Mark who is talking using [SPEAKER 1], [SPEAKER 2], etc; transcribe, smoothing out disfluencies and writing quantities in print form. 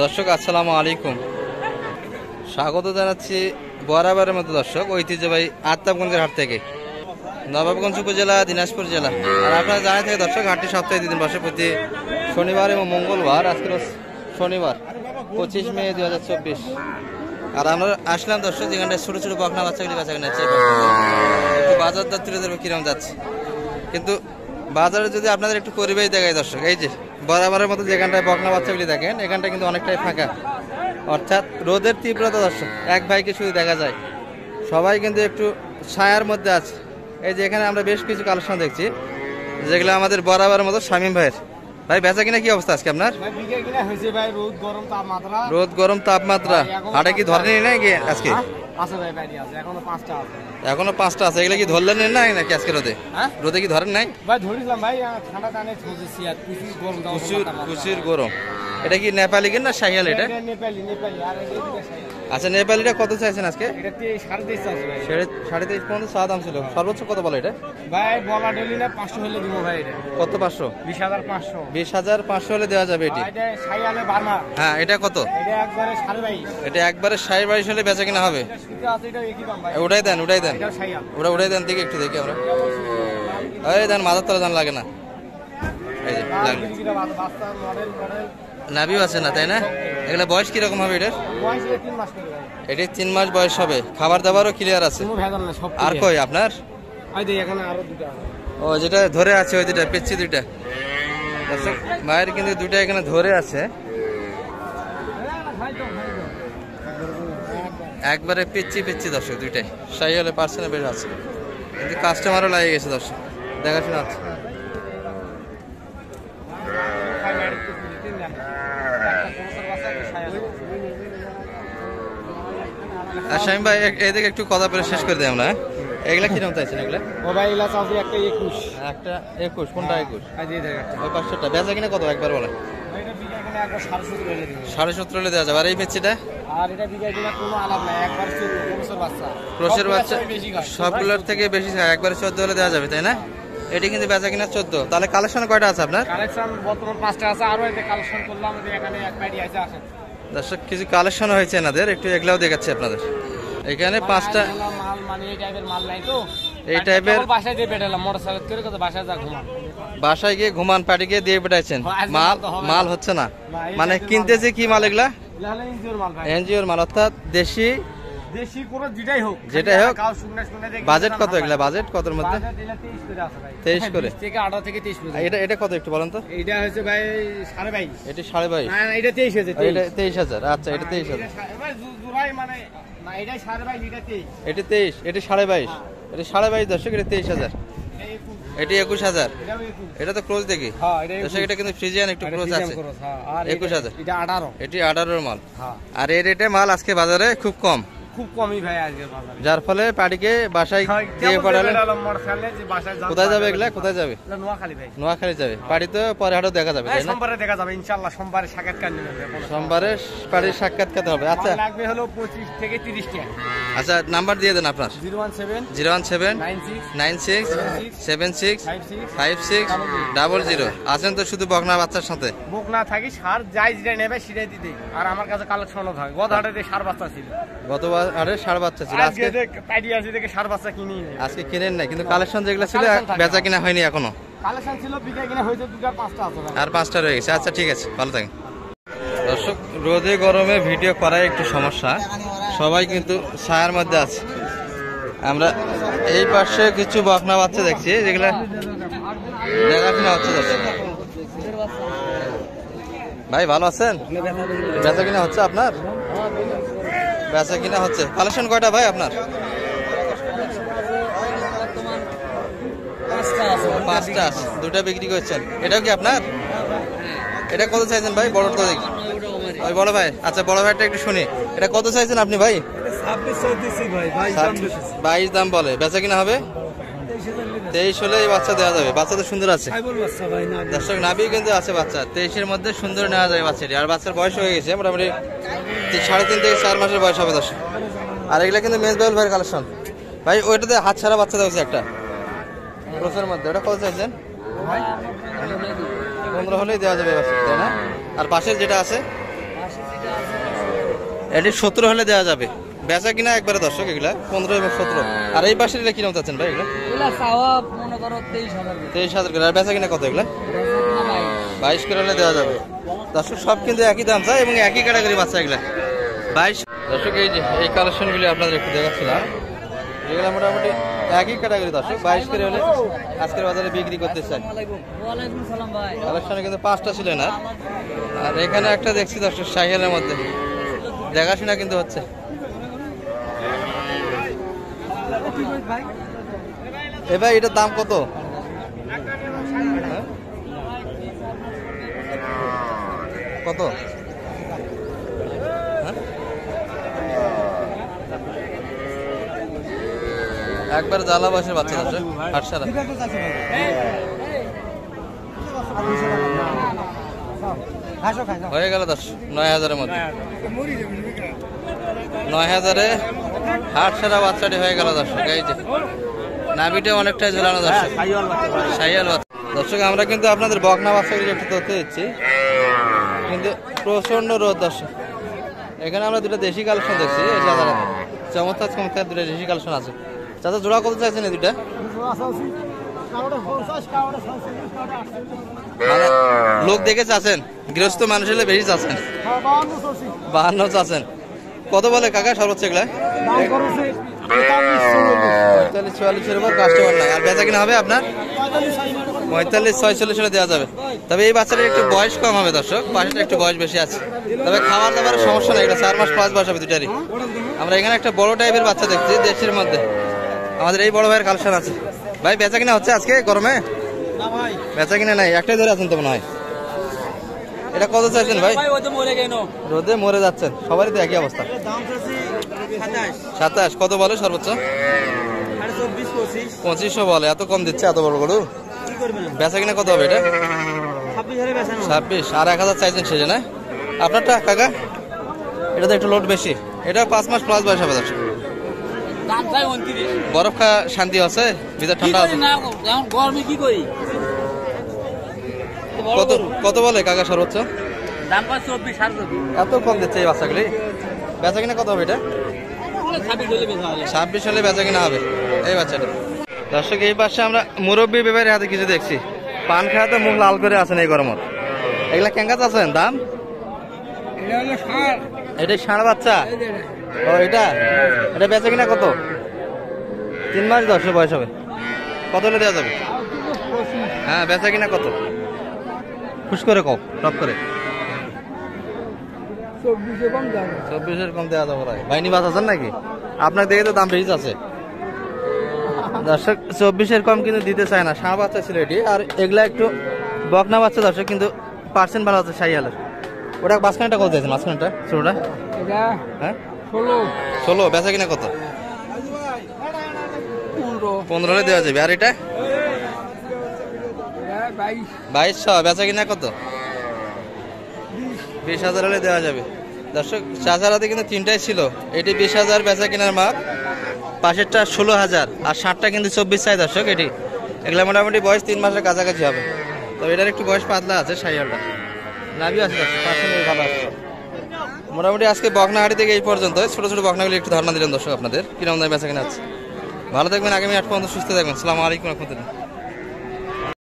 [SPEAKER 1] দর্শক আসসালামু আলাইকুম, স্বাগত জানাচ্ছি বরাবরের মতো দর্শক ঐতিহ্যবাহী আত্মাবগঞ্জের হাট থেকে, নবাবগঞ্জ উপজেলা, দিনাজপুর জেলা। আর আপনারা জানাই থেকে দর্শক হাটটি সপ্তাহে 2 দিন বসে, প্রতি শনিবার এবং মঙ্গলবার। আজকে শনিবার 25 মে 2024। আর আমরা আসলাম দর্শক যেখানটায় ছোটো ছোটো বকনা বাচ্চাগুলি বেচা কেনা হচ্ছে। একটু বাজার দর তুলে ধরবো কিরকম যাচ্ছে, কিন্তু বাজারে যদি আপনাদের একটু পরিবেশ দেখায় দর্শক, এই যে বরাবরের মতো যেখানটায় বকনা বাচ্চাগুলি দেখেন, এখানটা কিন্তু অনেকটাই ফাঁকা, অর্থাৎ রোদের তীব্রতা দর্শক এক ভাইকে শুধু দেখা যায়, সবাই কিন্তু একটু ছায়ার মধ্যে আছে। এই যে এখানে আমরা বেশ কিছু কালেকশন দেখছি, যেগুলো আমাদের বরাবরের মতো শামীম ভাইয়ের। ভাই বেচা কিনা কি অবস্থা আজকে আপনার? রোদ গরম তাপমাত্রা হাটে কি ধরেনি নাকি আজকে? এখনো 5টা আছে। এগুলো কি ধরলেন না নাকি আজকে রোদে? রোদে কি ধরেন নাই? প্রচুর গরম। এটা কি নেপালি না শাহিয়াল? এটা আচ্ছা, নেপালিটা কত চাইছেন আজকে? 23.5 পর্যন্ত চা দাম ছিল। সর্বোচ্চ কত বলে এটা? কত? 500? 20,500 হলে দেওয়া যাবে এটি। হ্যাঁ, এটা কত? এটা একবারে 22.5 হলে বেচা কিনা হবে। ওটাই দেন ওটাই দেন দিকে একটু দেখি আমরা। এই দেন, মাথার তলা জান লাগে না। এই যে নাভিও আছে না, তাই না? এগুলা বয়স কিরকম হবে এটার? এটা 3 মাস বয়স হবে। খাবার দাবারও ক্লিয়ার আছে। আর কই আপনার? ও যেটা ধরে আছে ওই দুটা পেচ্ছি, দুইটা মায়ের কিন্তু দুইটা এখানে ধরে আছে, একবারে পিচ্ছি দর্শক। দুইটাই শাহিওয়ালে পার্সেন্টে বেশ আছে, কিন্তু কাস্টমারও লাগে গেছে দর্শক, দেখাশোনা আছে। আর শামীম ভাই এদিকে একটু কথা বলে শেষ করে দিই আমরা। এগুলা কিরকম চাইছেন? এগুলা একটা 21। কোনটা 21? ওই 500টা বেচা কিনা কত একবার বলেন? 17.5 হলে দেওয়া যাবে। আর এই পেচ্ছিটা? ক্রোশের বাচ্চা সবগুলোর থেকে বেশি, একবারে 14 হলে দেওয়া যাবে, তাই না? এটি কিন্তু বেচা কিনা 14। তাহলে কালেকশন কয়টা আছে আপনার? দর্শক কিছু কালেকশন হয়েছে এনাদের, একটু এগুলাও দেখাচ্ছি আপনাদের। এখানে 5টা এই টাইপের। বাসায় গিয়ে ঘুমান, পাটি গিয়ে দিয়ে পেটাইছেন, মাল হচ্ছে না। মানে কিনতেছে কি মাল? এগুলা এনজিওর মাল, অর্থাৎ দেশি যেটাই হোক। বাজেট কত এগুলা? বাজেট কতর মধ্যে? 23 করে। এটা কত একটু বলেন তো?
[SPEAKER 2] এটা হচ্ছে ভাই 22.5।
[SPEAKER 1] এটা 22.5?
[SPEAKER 2] এটা
[SPEAKER 1] 23,000। আচ্ছা, এটা 23,000। এটা 23, এটা 22.5। এটা 22.5 দর্শক, এটা 23,000। এটি 21,000। এটা তো ক্রোজ দেখি দর্শক, এটা কিন্তু ফ্রিজিয়ান একটু ক্রোজ আছে। 21,000। এটি 18 মাল। আর এই রেটে মাল আজকে বাজারে খুব কমই ভাই আজকে বাজারে, যার ফলে পাটিকে বাসায় দিয়ে পাঠালে কোথায় যাবে? এগুলা কোথায় যাবে? নোয়াখালী যাবে। পাটি তো পরে হাটও দেখা যাবে, তাই না?
[SPEAKER 2] সোমবারে দেখা যাবে ইনশাআল্লাহ। সোমবারে সাক্ষাৎকার নেবেন,
[SPEAKER 1] সোমবারে পাটির সাক্ষাৎকার হবে। আচ্ছা,
[SPEAKER 2] লাগবে হলো 25 থেকে 30 টাকা।
[SPEAKER 1] আচ্ছা, নাম্বার দিয়ে দেন আপনার।
[SPEAKER 2] 017
[SPEAKER 1] 96 76 56 00। আছেন তো শুধু বকনা বাচ্চার সাথে?
[SPEAKER 2] বকনা থাকি, সার যাই যেটা নেবে সেটাই দিতে। আর আমার কাছে কালেকশনও থাকে। গত হাটে সার বাচ্চা ছিল,
[SPEAKER 1] গতবার আরে ষাড় বাচ্চা ছিল। আজকে
[SPEAKER 2] ষাড় বাচ্চা কিনি,
[SPEAKER 1] আজকে কিনেন না, কিন্তু কালেকশন যেগুলো ছিল বেচা কিনা হয়নি এখনো।
[SPEAKER 2] কালেকশন ছিল, বিক্রি কিনা হয়েছে 2-5টা আছে,
[SPEAKER 1] আর 5টা রয়ে গেছে। আচ্ছা ঠিক আছে, ভালো থাকেন দর্শক। রোদে গরমে ভিডিও করাই একটু সমস্যা, সবাই কিন্তু ছায়ার মধ্যে আছে। আমরা এই পাশে কিছু বকনা বাচ্চা দেখছি, যেগুলো দেখাশোনা হচ্ছে দর্শক। ভাই ভালো আছেন? বেচা কিনা হচ্ছে আপনার? বেচা কিনা হচ্ছে। কালেকশন কয়টা ভাই আপনার? 5টা আছে। 2টা বিক্রি করছেন। এটাও কি আপনার? এটা কত চাইছেন ভাই? বড় তো দেখি ওই বড় ভাই। আচ্ছা, বড় ভাইটা একটু শুনি, এটা কত চাইছেন আপনি ভাই? 22 দাম বলে। বেচা কিনা হবে 23 হলে এই বাচ্চা দেওয়া যাবে। বাচ্চা তো সুন্দর আছে দর্শক, নাভি কিন্তু আছে বাচ্চা। 23-এর মধ্যে সুন্দর নেওয়া যায় বাচ্চাটি। আর বাচ্চার বয়স হয়ে গেছে মোটামুটি 3.5 থেকে 4 মাসের বয়স হবে দর্শক। আর এগুলা কিন্তু মেজবাউল ভাইয়ের কালেকশন ভাই। ওইটাতে হাত ছাড়া বাচ্চা দেওয়া একটা ক্রসের মধ্যে। ওটা কত চাইছেন? 15 হলেই দেওয়া যাবে বাচ্চা, তাই না? আর পাশের যেটা আছে এটি 17 হলে দেওয়া যাবে। বেচা কিনা একবারে দর্শক এগুলা 15 এবং 17। আর এই পাশের এগুলা কিরকম চাচ্ছেন ভাই? এগুলা 23,000 করে। আর বেচা কিনা কত এগুলা? 22 করে হলে দেওয়া যাবে। দর্শক সব কিন্তু একই দাম চায় এবং একই ক্যাটাগরি বাচ্চা এগুলা 22। দর্শক এই যে এই কালেকশনগুলি আপনাদের একটু দেখাচ্ছিলাম, এগুলা মোটামুটি একই ক্যাটাগরি দর্শক 22 করে হলে আজকের বাজারে বিক্রি করতে চাই। কালেকশনে কিন্তু 5টা ছিল না। আর এখানে একটা দেখছি দর্শক সাইকেলের মধ্যে দেখাশোনা কিন্তু হচ্ছে। এবার এটার দাম কত? হ্যাঁ? কত? হ্যাঁ? একবার জ্বালা বয়সের বাচ্চা আছে 8 হয়ে গেল 9,000-এর মধ্যে। 9,000-এ 8 বাচ্চাটি হয়ে গেল দর্শক। এই যে নাভিটা অনেকটাই ঝুলানো দর্শক, সাইয়াল বাচ্চা। দর্শক আমরা কিন্তু আপনাদের বকনা বাচ্চাগুলি একটু তথ্য দিচ্ছি, কিন্তু প্রচন্ড রোদ দর্শক। এখানে আমরা দুটো দেশি কালেকশন দেখছি, চমৎকার চমৎকার দুটো দেশি কালেকশন আছে। চাচা জোড়া কত চাইছেন এই দুটা? মানে লোক দেখে চাচ্ছেন, গৃহস্থ মানুষ হলে বেশি চাচ্ছেন, 52 চাচ্ছেন। কত বলে কাকা সর্বোচ্চ এগুলা? 45-44-এর উপর কাস্টমার নাই। আর বেচা কিনা হবে আপনার 45-46 দেওয়া যাবে। তবে এই বাচ্চাটার একটু বয়স কম হবে দর্শক, পাশেটা একটু বয়স বেশি আছে। তবে খাবার দাবারের সমস্যা নেই, এটা 4 মাস প্লাস বয়স হবে দুটারই। আমরা এখানে একটা বড় টাইপের বাচ্চা দেখছি দেশের মধ্যে, আমাদের এই বড় ভাইয়ের কালেকশন আছে। ভাই বেচা কিনা হচ্ছে আজকে গরমে? বেচা কিনা নাই, একটাই ধরে আছেন তো মনে হয়। এটা কত চাইছেন ভাই? রোদে মরে যাচ্ছেন, সবারই তো একই অবস্থা। 27 কত বলে সর্বোচ্চ? 2500 বলে। এত কম দিচ্ছে এত বড় গরু? বেচা কিনা কত হবে এটা? 26। আর 1000 চাইছেন সেজন্য না আপনারটা কাকা? এটা তো একটু লোড বেশি, এটা 5 মাস প্লাস বয়স হবে দর্শক। বরফ খা শান্তি আছে, ভিতর ঠান্ডা আছে। কত কত বলে কাকা সর্বোচ্চ? এত কম দিচ্ছে এই বাচ্চাগুলি। বেচা কিনা কত হবে এটা? 26 হলে বেচা কিনা হবে এই বাচ্চাটা। দর্শক এই পাশে আমরা মুরব্বী ব্যাপারে হাতে কিছু দেখছি, পান খাওয়া তো মুখ লাল করে আছেন এই গরমত। এগুলা কেঙ্গাচ আছেন দাম? এটা ষাঁড় বাচ্চা? ও এটা এটা বেচা কিনা কত? 3 মাস 10 বয়স হবে। কত হলে দেওয়া যাবে? হ্যাঁ বেচা কিনা কত? খুশ করে কও, টপ করে। 24-এর কম দেওয়া যাবে ভাই। বাইনি বাস আছেন নাকি? আপনার দেখে তো দাম বেশি আছে দর্শক। 24-এর কম কিন্তু দিতে চায় না। ষাঁড় বাচ্চা ছিল এটি, আর এগুলা একটু বকনা বাচ্চা দর্শক, কিন্তু পার্সেন্ট ভালো আছে সাইয়ালের। ওটা মাঝখানটা কত দিয়েছেন? মাঝখানটা ছোটটা? হ্যাঁ 16। বেচা কিনা কত? 15 হলে দেওয়া যাবে। আর এটা 2200। বেচা কিনা কত? 20,000 হলে দেওয়া যাবে দর্শক। চাচার হাতে কিন্তু 3টাই ছিল, এটি 20,000 বেচা কিনার মাপ, পাশেরটা 16,000, আর 60টা কিন্তু 24 চাই দর্শক। এটি এগুলা মোটামুটি বয়স 3 মাসের কাছাকাছি হবে। তবে এটার একটু বয়স পাতলা আছে সাইয়ালটা, নাভি আছে দর্শক, পার্সেন্ট ভালো আছে। মোটামুটি আজকে বকনাহাটি থেকে এই পর্যন্ত ছোট ছোট বকনাগুলি একটু ধারণা দিলেন দর্শক আপনাদের কিরকম দামে বেচা কিনা আছে। ভালো থাকবেন, আগামী 8 পর্যন্ত সুস্থ থাকবেন। আসসালামু আলাইকুম রহমতুল্লাহ।